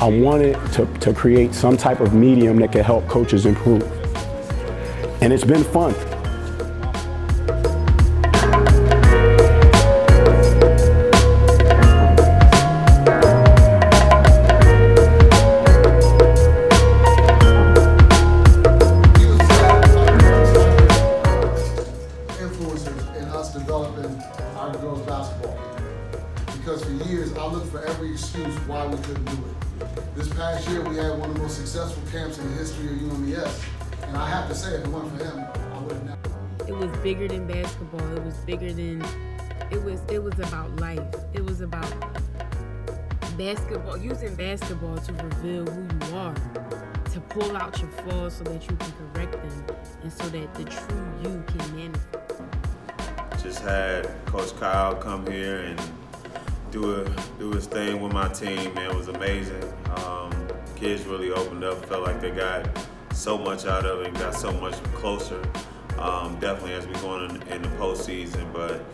I wanted to create some type of medium that could help coaches improve. And it's been fun. Developing our girls basketball, because for years I looked for every excuse why we couldn't do it. This past year we had one of the most successful camps in the history of UMES, and I have to say, if it weren't for him, I would have never. It was bigger than basketball. It was bigger than, it was about life. It was about basketball, using basketball to reveal who you are, to pull out your flaws so that you can correct them, and so that the true you can manifest. Just had Coach Kyle come here and do his thing with my team, man. It was amazing. Kids really opened up, felt like they got so much out of it and got so much closer, definitely as we go in the postseason. But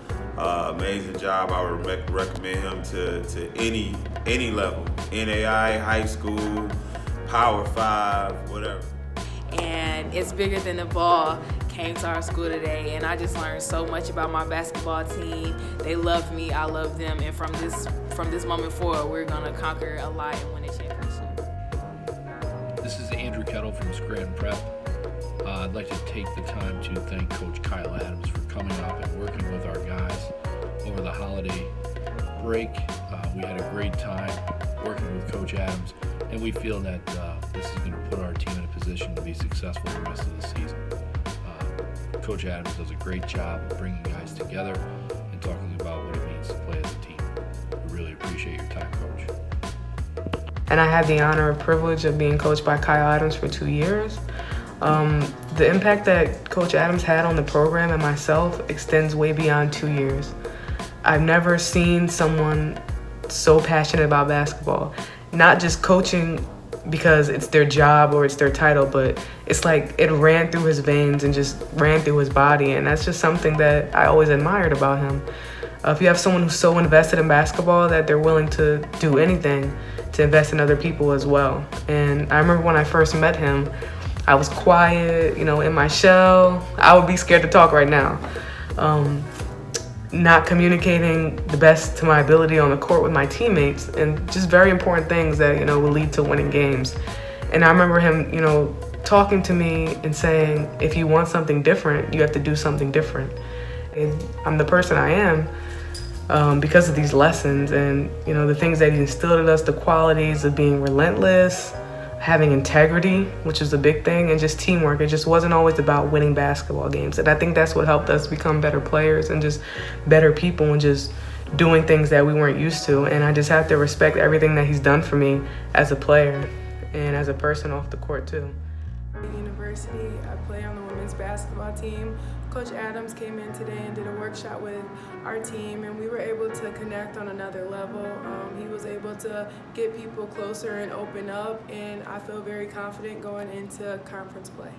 amazing job. I would recommend him to any level, NAI, high school, Power 5, whatever. And it's bigger than the ball. Came to our school today, and I just learned so much about my basketball team. They love me, I love them, and from this moment forward, we're gonna conquer a lot and win a championship. This is Andrew Kettle from Scranton Prep. I'd like to take the time to thank Coach Kyle Adams for coming up and working with our guys over the holiday break. We had a great time working with Coach Adams, and we feel that this is going to put our team in a position to be successful the rest of the season. Coach Adams does a great job of bringing guys together and talking about what it means to play as a team. We really appreciate your time, Coach. And I had the honor and privilege of being coached by Kyle Adams for 2 years. The impact that Coach Adams had on the program and myself extends way beyond 2 years. I've never seen someone so passionate about basketball, not just coaching because it's their job or it's their title, but it's like it ran through his veins and just ran through his body, and that's just something that I always admired about him. If you have someone who's so invested in basketball that they're willing to do anything to invest in other people as well. And I remember when I first met him, I was quiet, in my shell. I would be scared to talk right now. Not communicating the best to my ability on the court with my teammates, and just very important things that, will lead to winning games. And I remember him, talking to me and saying, if you want something different, you have to do something different. And I'm the person I am because of these lessons and, the things that he instilled in us, the qualities of being relentless, having integrity, which is a big thing, and just teamwork. It just wasn't always about winning basketball games. And I think that's what helped us become better players and just better people and just doing things that we weren't used to. And I just have to respect everything that he's done for me as a player and as a person off the court too. University, I play on the women's basketball team. Coach Adams came in today and did a workshop with our team, and we were able to connect on another level. He was able to get people closer and open up, and I feel very confident going into conference play.